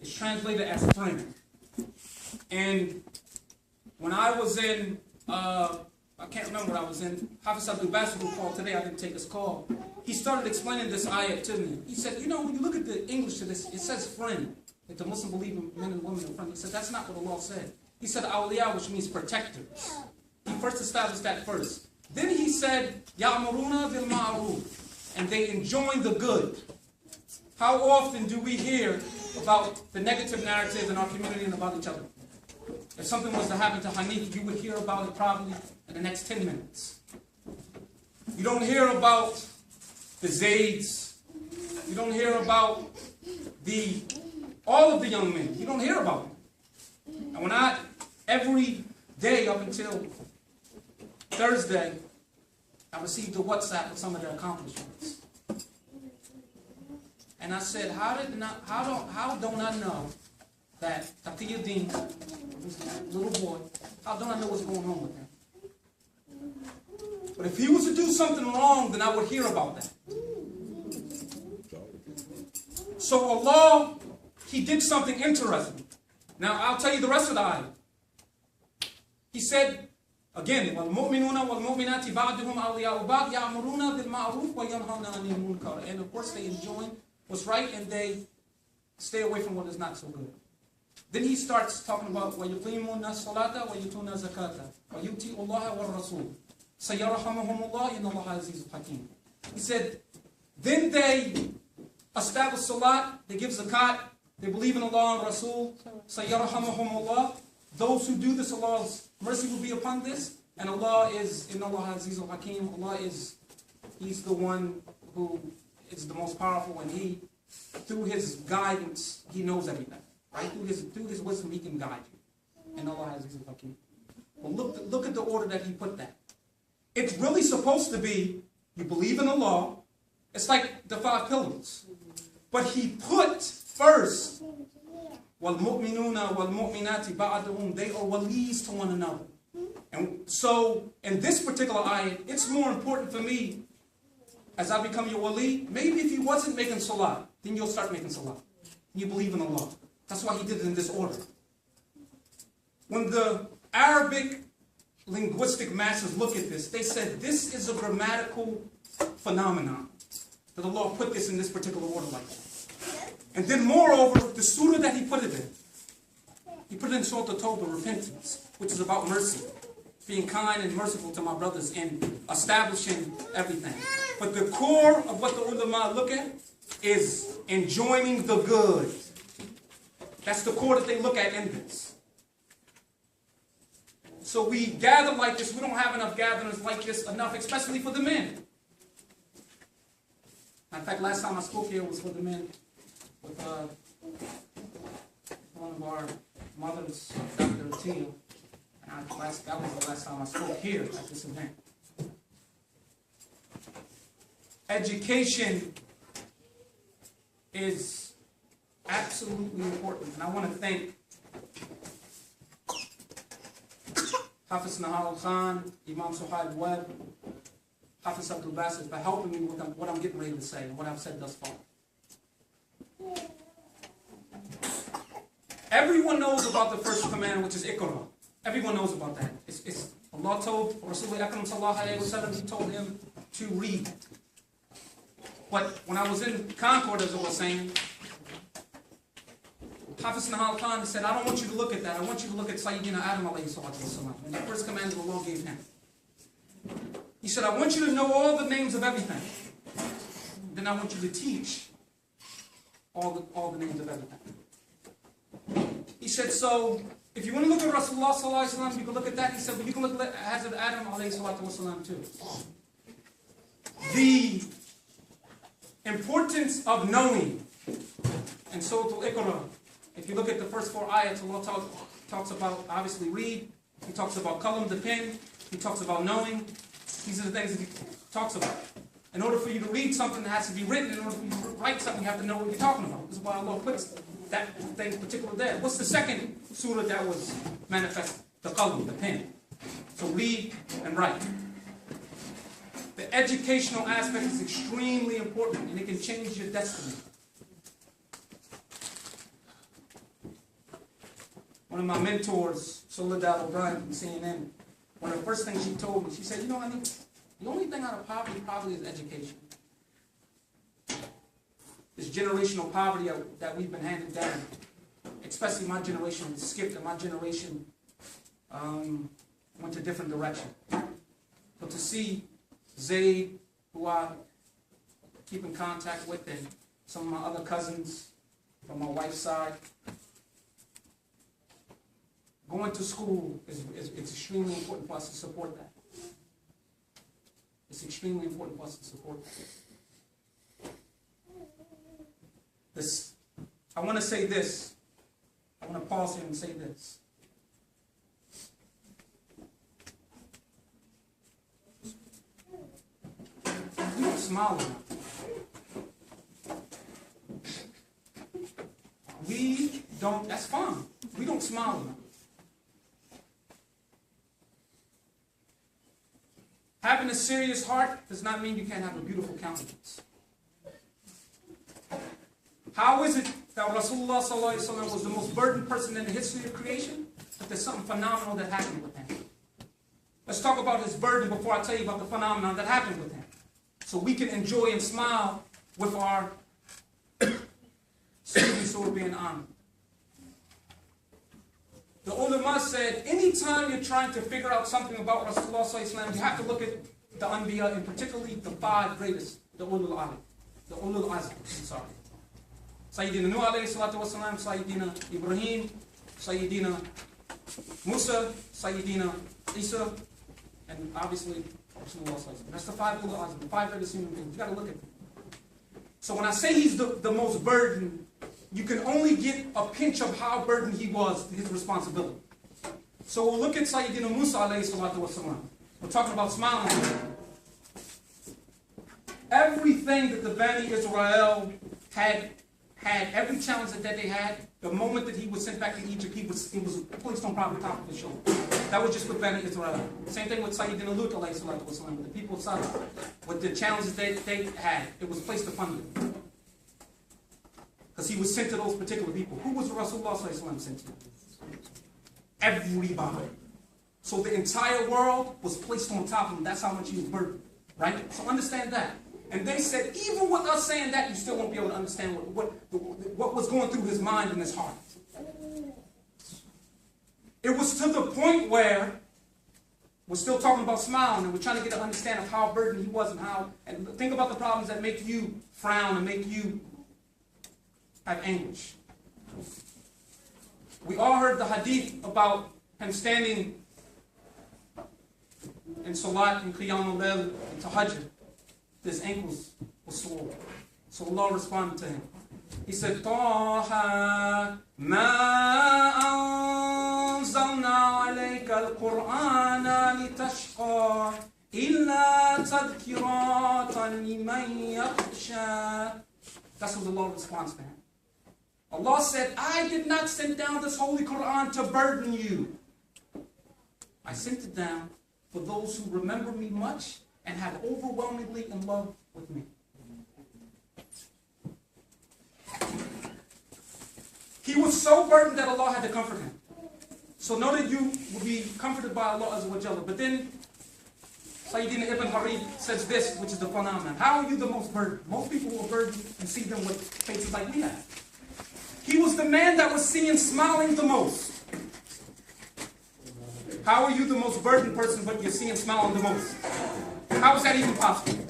It's translated as friend. And when I was in, I can't remember what I was in, Hafiz Abdul Basit who called today, I didn't take his call. He started explaining this ayat to me. He said, you know, when you look at the English to this, it says friend. Like the Muslim believe men and women are friends. He said, that's not what Allah said. He said awliya, which means protectors. He first established that first. Then he said, ya'muruna bil ma'ruf, and they enjoin the good. How often do we hear about the negative narrative in our community and about each other? If something was to happen to Hanif, you would hear about it probably in the next 10 minutes. You don't hear about the Zaids. You don't hear about all of the young men. You don't hear about them. And when every day up until Thursday, I received a WhatsApp with some of their accomplishments. And I said, how don't I know that Taqiyuddin, little boy, how don't I know what's going on with him? But if he was to do something wrong, then I would hear about that. So Allah, He did something interesting. Now I'll tell you the rest of the ayah. He said, again, وَالْمُؤْمِنُونَ وَالْمُؤْمِنَاتِ بَعْدُهُمْ أَوْلِيَاءُ بَعْضٍ يَأْمُرُونَ بِالْمَعْرُوفِ وَيَنْهَوْنَ عَنِ الْمُنكَرِ. And of course they enjoin what's right and they stay away from what is not so good. Then he starts talking about وَيُقِيمُونَ الصَّلَاةَ وَيُؤْتُونَ الزَّكَاةَ وَيُؤْتِئُ اللَّهَ وَالرَّسُولَ سَيَرْحَمُهُمُ اللَّهُ إِنَّ اللَّهَ عَزِيزٌ حَكِيمٌ. He said, then they establish salat, they give zakat, they believe in Allah and Rasul, سَيَرْحَمُهُمُ اللَّهُ. Those who do this, Allah's mercy will be upon this. And Allah is, إِنَّ اللَّهَ عَزِيزٌ حَكِيمٌ. Allah is, He's the one who is the most powerful, and He, through His guidance, He knows everything. Right? Through His wisdom, He can guide you. And Allah has Azizul Hakim. Well, look at the order that He put that. It's really supposed to be, you believe in Allah. It's like the 5 pillars. But He put first, وَالْمُؤْمِنُونَ وَالْمُؤْمِنَاتِ بَعْدُهُمْ, they are walis to one another. And so, in this particular ayat, it's more important for me, as I become your wali, maybe if you wasn't making salah, then you'll start making salah. You believe in Allah. That's why He did it in this order. When the Arabic linguistic masters look at this, they said this is a grammatical phenomenon, that Allah put this in this particular order like that. And then moreover, the surah that He put it in, He put it in Surah At-Tawbah, repentance, which is about mercy, being kind and merciful to my brothers and establishing everything. But the core of what the ulama look at is enjoining the good. That's the core that they look at in this. So we gather like this. We don't have enough gatherings like this enough, especially for the men. In fact, last time I spoke here was for the men with one of our mothers, Dr. Tia. And that was the last time I spoke here at this event. Education is absolutely important. And I want to thank Hafiz Nahal Khan, Imam Suhaib Webb, Hafiz Abdul Basit for helping me with what I'm getting ready to say and what I've said thus far. Everyone knows about the first command, which is Iqra. Everyone knows about that. It's Allah told Rasulullah Akram sallallahu alayhi wa sallam, He told him to read. But when I was in Concord, as I was saying, Hafiz Nahal Khan said, I don't want you to look at that. I want you to look at Sayyidina Adam alayhi salatu wasalam, and the first command that Allah gave him. He said, I want you to know all the names of everything. Then I want you to teach all the names of everything. He said, so if you want to look at Rasulullah sallallahu alayhi wa sallam, you can look at that. He said, but you can look at Hazrat Adam alayhi salatu wasalam too. The importance of knowing. And Surah Al-Iqra, if you look at the first 4 ayats, Allah talks about, obviously, read. He talks about qalam, the pen. He talks about knowing. These are the things that He talks about. In order for you to read something, that has to be written. In order for you to write something, you have to know what you're talking about. This is why Allah puts that thing particular there. What's the second surah that was manifested? The qalam, the pen. So read and write. The educational aspect is extremely important, and it can change your destiny. one of my mentors, Soledad O'Brien from CNN, one of the first things she told me, she said, you know, honey, the only thing out of poverty probably is education. This generational poverty that we've been handed down, especially my generation skipped and my generation went a different direction. But to see Zayd, who I keep in contact with, and some of my other cousins from my wife's side, going to school it's extremely important for us to support that. It's extremely important for us to support that. I want to say this. I want to pause here and say this. We don't smile enough. We don't, that's fine. We don't smile enough. Having a serious heart does not mean you can't have a beautiful countenance. How is it that Rasulullah was the most burdened person in the history of creation? But there's something phenomenal that happened with him. Let's talk about his burden before I tell you about the phenomenon that happened with him. So we can enjoy and smile with our students who are being honored. The ulama said, anytime you're trying to figure out something about Rasulullah, you have to look at the Anbiya, and particularly the 5 greatest, the Ulul Azm. The Ulul Azm, I'm sorry. Sayyidina Nuh alayhi salatu wasalam, Sayyidina Ibrahim, Sayyidina Musa, Sayyidina Isa, and obviously Rasulullah. That's the 5 Ulul Azm, the 5 greatest human beings. You got to look at them. So when I say he's the most burdened, you can only get a pinch of how burdened he was, his responsibility. So we'll look at Sayyidina Musa alayhi salatu wasalam. We're talking about smiling. Everything that the Bani Israel had every challenge that they had, the moment that he was sent back to Egypt, it was placed on top of his shoulder. That was just with Bani Israel. Same thing with Sayyidina Lut alayhi salatu wasalam, with the people of Sodom. With the challenges they had, it was placed upon them. Because he was sent to those particular people. Who was Rasulullah sent to? Everybody. So the entire world was placed on top of him. That's how much he was burdened. Right? So understand that. And they said, even with us saying that, you still won't be able to understand what was going through his mind and his heart. It was to the point where we're still talking about smiling, and we're trying to get an understanding of how burdened he was and think about the problems that make you frown and make you have anguish. We all heard the hadith about him standing in Salat and Qiyam al-Layl and Tahajjud. His ankles were sore. So Allah responded to him. He said, Taha ma anzalna alayka al-Qur'ana litashqa illa tadhkiratan liman yakhsha. That's what Allah responds to him. Allah said, I did not send down this holy Quran to burden you. I sent it down for those who remember me much and have overwhelmingly in love with me. He was so burdened that Allah had to comfort him. So know that you will be comforted by Allah Azza wa Jalla. But then Sayyidina Ibn Harib says this, which is the phenomenon. How are you the most burdened? Most people will burden and see them with faces like we have. He was the man that was seen smiling the most. How are you the most burdened person, but you're seeing smiling the most? How is that even possible?